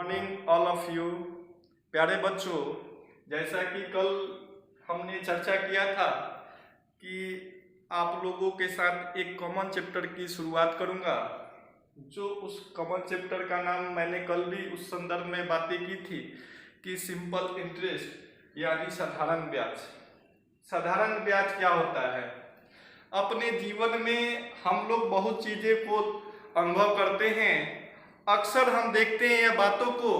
Morning all of you. प्यारे बच्चों, जैसा कि कल हमने चर्चा किया था कि आप लोगों के साथ एक कॉमन चैप्टर की शुरुआत करूंगा। जो उस कॉमन चैप्टर का नाम मैंने कल भी उस संदर्भ में बातें की थी कि सिंपल इंटरेस्ट यानी साधारण ब्याज। साधारण ब्याज क्या होता है? अपने जीवन में हम लोग बहुत चीज़ें को अनुभव करते हैं। अक्सर हम देखते हैं यह बातों को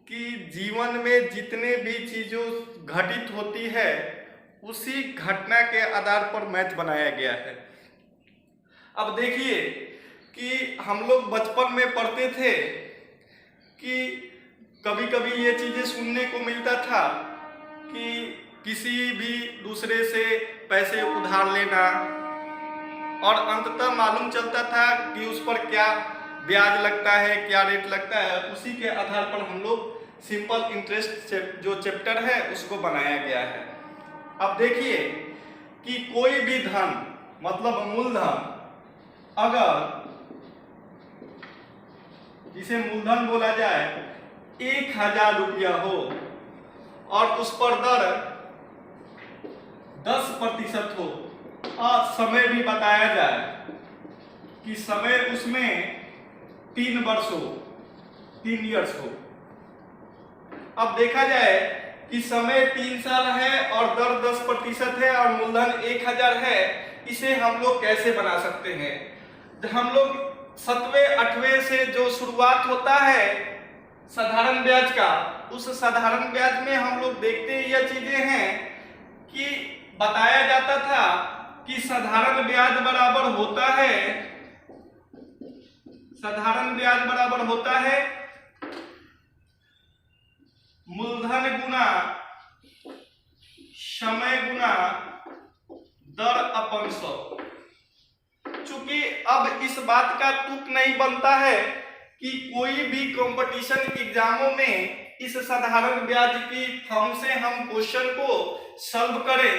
कि जीवन में जितने भी चीज़ों घटित होती है उसी घटना के आधार पर मैथ बनाया गया है। अब देखिए कि हम लोग बचपन में पढ़ते थे कि कभी कभी ये चीज़ें सुनने को मिलता था कि किसी भी दूसरे से पैसे उधार लेना और अंततः मालूम चलता था कि उस पर क्या ब्याज लगता है, क्या रेट लगता है। उसी के आधार पर हम लोग सिंपल इंटरेस्ट जो चैप्टर है उसको बनाया गया है। अब देखिए कि कोई भी धन मतलब मूलधन, अगर जिसे मूलधन बोला जाए 1000 रुपया हो और उस पर दर 10% हो और समय भी बताया जाए कि समय उसमें 3 वर्ष हो, 3 इयर्स हो। अब देखा जाए कि समय 3 साल है और दर 10% है और मूलधन 1000 है, इसे हम लोग कैसे बना सकते हैं? हम लोग 7वें 8वें से जो शुरुआत होता है साधारण ब्याज का, उस साधारण ब्याज में हम लोग देखते यह चीजें हैं कि बताया जाता था कि साधारण ब्याज बराबर होता है, साधारण ब्याज बराबर होता है मूलधन गुना समय गुना दर अपन 100। चूंकि अब इस बात का तुक नहीं बनता है कि कोई भी कंपटीशन एग्जामों में इस साधारण ब्याज की फॉर्म से हम क्वेश्चन को सॉल्व करें,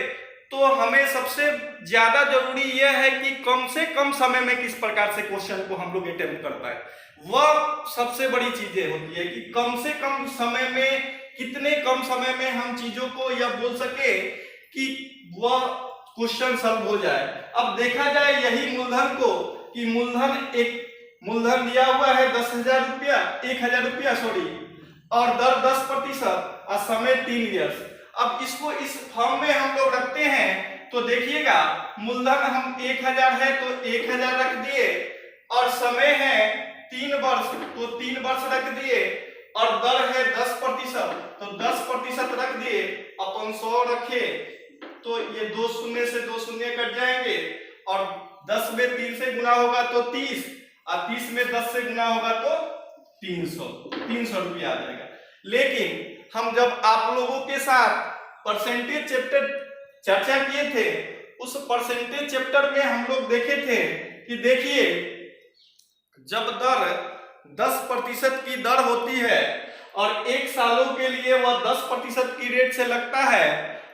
तो हमें सबसे ज्यादा जरूरी यह है कि कम से कम समय में किस प्रकार से क्वेश्चन को हम लोग अटेम्प्ट कर पाए। वह सबसे बड़ी चीजें होती है कि कम से कम समय में, कितने कम समय में हम चीजों को यह बोल सके कि वह क्वेश्चन सॉल्व हो जाए। अब देखा जाए यही मूलधन को कि मूलधन दिया हुआ है 10,000 रुपया, 1000 रुपया सॉरी, और दर 10% और समय 3 इयर्स। अब इसको इस फॉर्म में हम लोग रखते हैं तो देखिएगा मूलधन हम 1000 है तो 1000 रख दिए और समय है 3 वर्ष तो 3 वर्ष रख दिए और दर है 10% तो 10% रख दिए, अपन 100 रखे तो ये 2 शून्य से 2 शून्य कट जाएंगे और 10 में 3 से गुना होगा तो 30 और 30 में 10 से गुना होगा तो 300 रुपया आ जाएगा। लेकिन हम जब आप लोगों के साथ परसेंटेज चैप्टर चर्चा किए थे, उस परसेंटेज चैप्टर में हम लोग देखे थे कि देखिए जब दर 10% की दर होती है और 1 सालों के लिए वह 10% की रेट से लगता है,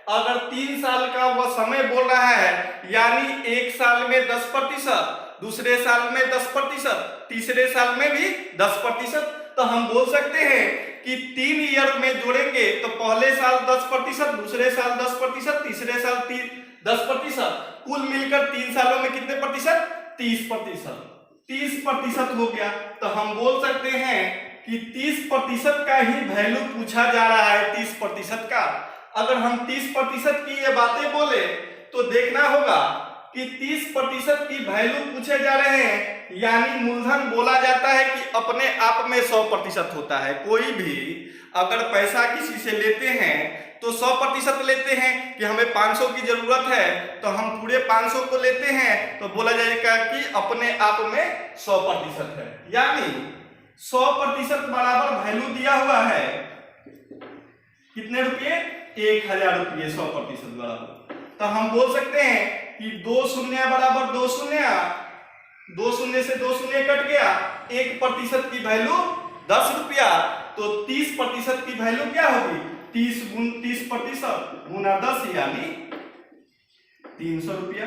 अगर 3 साल का वह समय बोल रहा है यानी 1 साल में 10%, दूसरे साल में 10%, तीसरे साल में भी 10%, तो हम बोल सकते हैं कि 3 ईयर में जोड़ेंगे तो पहले साल 10%, दूसरे साल 10%, तीसरे साल 10%, कुल मिलकर 3 सालों में कितने प्रतिशत? 30%। 30% हो गया तो हम बोल सकते हैं कि 30% का ही वैल्यू पूछा जा रहा है। 30% का अगर हम 30% की ये बातें बोले तो देखना होगा कि 30% की वैल्यू पूछे जा रहे हैं, यानी मूलधन बोला जाता है कि अपने आप में 100% होता है। कोई भी अगर पैसा किसी से लेते हैं तो 100% लेते हैं कि हमें 500 की जरूरत है तो हम पूरे 500 को लेते हैं तो बोला जाएगा कि अपने आप में 100% है, यानी 100% बराबर वैल्यू दिया हुआ है कितने रुपये? 1000 रुपये 100% बराबर। तो हम बोल सकते हैं कि 2 शून्य बराबर 2 शून्य, 2 शून्य से 2 शून्य कट गया, 1% की वैल्यू 10 रुपया, तो 30% की वैल्यू क्या होगी? 30% गुना 10 यानी 300 रुपया।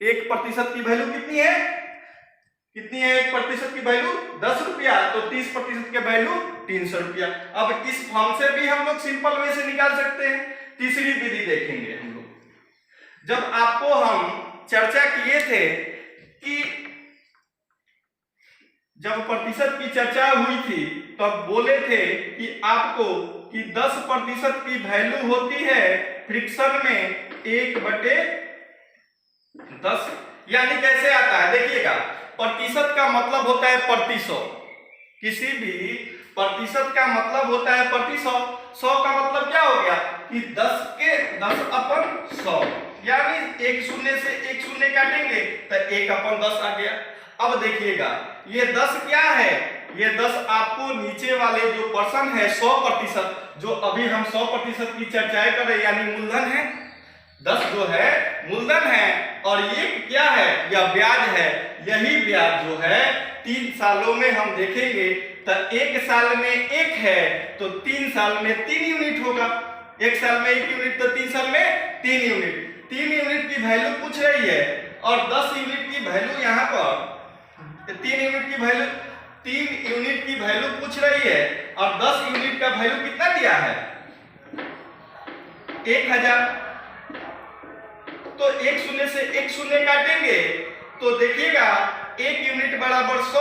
1% की वैल्यू कितनी है? कितनी है 1% की वैल्यू 10 रुपया, तो 30% की वैल्यू 300 रुपया। अब इस फॉर्म से भी हम लोग सिंपल वे से निकाल सकते हैं। तीसरी विधि देखेंगे हम लोग। जब आपको हम चर्चा किए थे कि जब प्रतिशत की चर्चा हुई थी तब बोले थे कि आपको कि 10% की वैल्यू होती है फ्रिक्शन में 1/10। यानी कैसे आता है देखिएगा, प्रतिशत का मतलब होता है प्रति सौ। किसी भी प्रतिशत का मतलब होता है प्रति सौ। 100 का मतलब क्या हो गया कि 10 के 10/100, यानी एक शून्य से एक शून्य काटेंगे तो 1/10 आ गया। अब देखिएगा ये 10 क्या है, ये 10 आपको नीचे वाले जो पर्सन है 100%, जो अभी हम 100% की चर्चाएं कर रहे हैं, यानी मूलधन है। 10 जो है मूलधन है और ये क्या है, यह ब्याज है। यही ब्याज जो है 3 सालों में हम देखेंगे तो 1 साल में 1 है तो 3 साल में 3 यूनिट होगा। 1 साल में 1 यूनिट तो 3 साल में 3 यूनिट। 3 यूनिट की वैल्यू पूछ रही है और 10 यूनिट की वैल्यू यहाँ पर 3 यूनिट की वैल्यू पूछ रही है और 10 यूनिट का वैल्यू कितना दिया है 1000। तो एक शून्य से एक शून्य काटेंगे तो देखिएगा 1 यूनिट बराबर 100,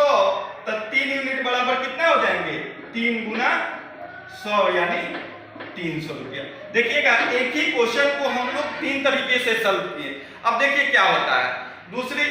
तो 3 यूनिट बराबर कितना हो जाएंगे 3 गुना 100 यानी 300 रुपया। देखिएगा एक ही क्वेश्चन को हम लोग 3 तरीके से सॉल्व किए। अब देखिए क्या होता है। दूसरी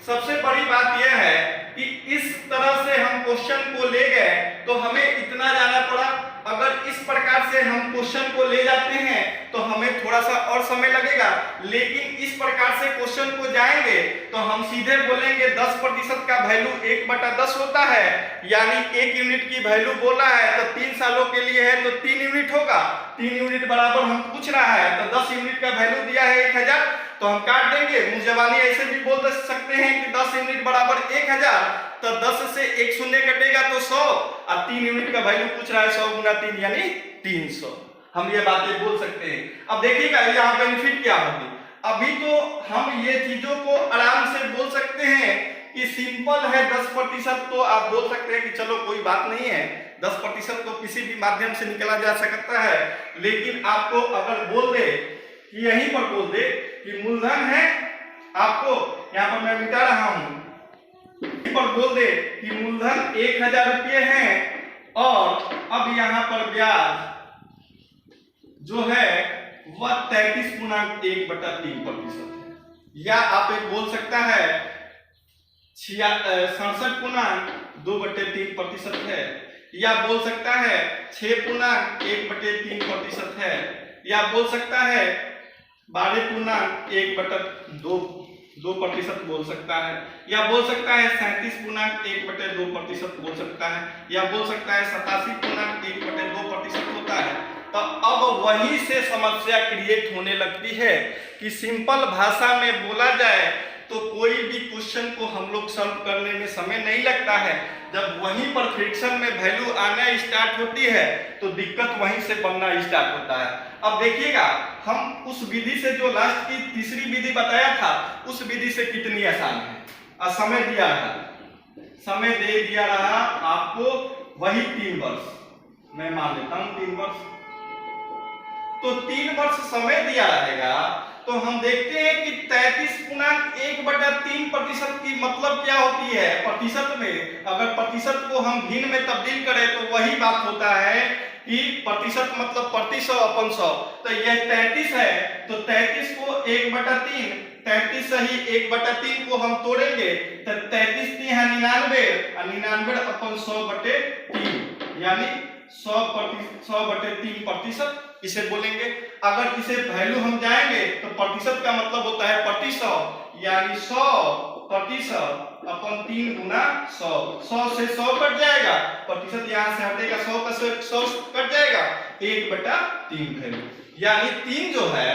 सबसे बड़ी बात यह है कि इस तरह से हम क्वेश्चन को ले गए तो हमें इतना जाना पड़ा। अगर इस प्रकार से हम क्वेश्चन को ले जाते हैं तो हमें थोड़ा सा और समय लगेगा, लेकिन इस प्रकार से क्वेश्चन को जाएंगे तो हम सीधे बोलेंगे 10% का वैल्यू 1/10 होता है, यानी 1 यूनिट की वैल्यू बोला है तो 3 सालों के लिए है तो 3 यूनिट होगा। 3 यूनिट बराबर हम पूछ रहा है तो 10 यूनिट का वैल्यू दिया है 1000, तो हम काट देंगे। मुंह जबानी ऐसे भी बोल सकते हैं कि 10 यूनिट बराबर 1000, तो 10 से एक शून्य कटेगा तो 100 और 3 यूनिट का वैल्यू पूछ रहा है 100 गुना 3 यानी 300। हम ये बातें बोल सकते हैं। अब देखिएगा यहाँ बेनिफिट क्या होगी। अभी तो हम ये चीजों को आराम से बोल सकते हैं कि सिंपल है 10%, तो आप बोल सकते हैं कि चलो कोई बात नहीं है 10% तो किसी भी माध्यम से निकला जा सकता है। लेकिन आपको अगर बोल दे कि यहीं पर बोल दे कि मूलधन है, आपको यहाँ पर मैं मिटा रहा हूं, पर बोल दे कि मूलधन 1000 रुपये है और अब यहाँ पर ब्याज जो है वह 33.1/3% है। या आप एक बोल सकता है 67.2/3% है, या बोल सकता है 6.1/3% है, या बोल सकता है 12.1/2% बोल सकता है, या बोल सकता है 37.1/2% बोल सकता है, या बोल सकता है 87.1/2% होता है। तो अब वहीं से समस्या क्रिएट होने लगती है कि सिंपल भाषा में बोला जाए तो कोई भी क्वेश्चन को हम लोग सॉल्व करने में समय नहीं लगता है। जब वहीं पर फ्रिक्शन में वैल्यू आना स्टार्ट होती है तो दिक्कत वहीं से बनना स्टार्ट होता है। अब देखिएगा हम उस विधि से जो लास्ट की तीसरी विधि बताया था उस विधि से कितनी आसान है। और समय दिया रहा, समय दे दिया रहा आपको वही 3 वर्ष, मैं मान लेता हूं 3 वर्ष। तो 3 वर्ष समय दिया रहेगा तो हम देखते हैं कि 33.1/3% की मतलब क्या होती है प्रतिशत में। अगर प्रतिशत को हम भिन्न में तब्दील करें तो वही बात होता है कि प्रतिशत मतलब प्रति 100/100। तो यह 33 है तो 33 को 1/3, 33 सही 1/3 को हम तोड़ेंगे तो 33 यहाँ 99 और 99/100/3 यानी 100/3% इसे बोलेंगे। अगर इसे वैल्यू हम जाएंगे तो प्रतिशत का मतलब होता है प्रति 100, यानी 100%/3 गुना 100। 100 से 100 कट जाएगा, प्रतिशत यहाँ से हटेगा, 100 का 100 कट जाएगा, 1/3 वैल्यू। यानी 3 जो है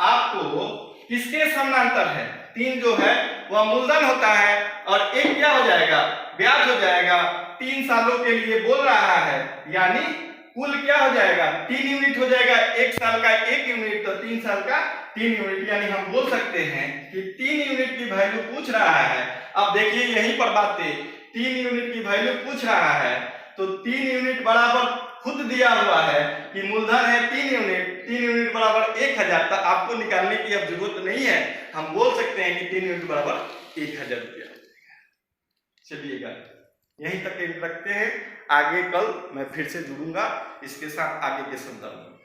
आपको किसके समानांतर है, 3 जो है वह मूलधन होता है और 1 क्या हो जाएगा ब्याज हो जाएगा। 3 सालों के लिए बोल रहा है यानी कुल क्या हो जाएगा, 3 यूनिट हो जाएगा। 1 साल का 1 यूनिट तो 3 साल का 3 यूनिट, यानी हम बोल सकते हैं कि 3 यूनिट की वैल्यू पूछ रहा है। अब देखिए यहीं पर बातें, 3 यूनिट की वैल्यू पूछ रहा है तो 3 यूनिट बराबर खुद दिया हुआ है कि मूलधन है 3 यूनिट, 3 यूनिट बराबर 1000। तो आपको निकालने की अब जरूरत नहीं है, हम बोल सकते हैं कि 3 यूनिट बराबर 1000 रुपया। चलिएगा यहीं तक रखते हैं, आगे कल मैं फिर से जुड़ूंगा इसके साथ आगे के संदर्भ में।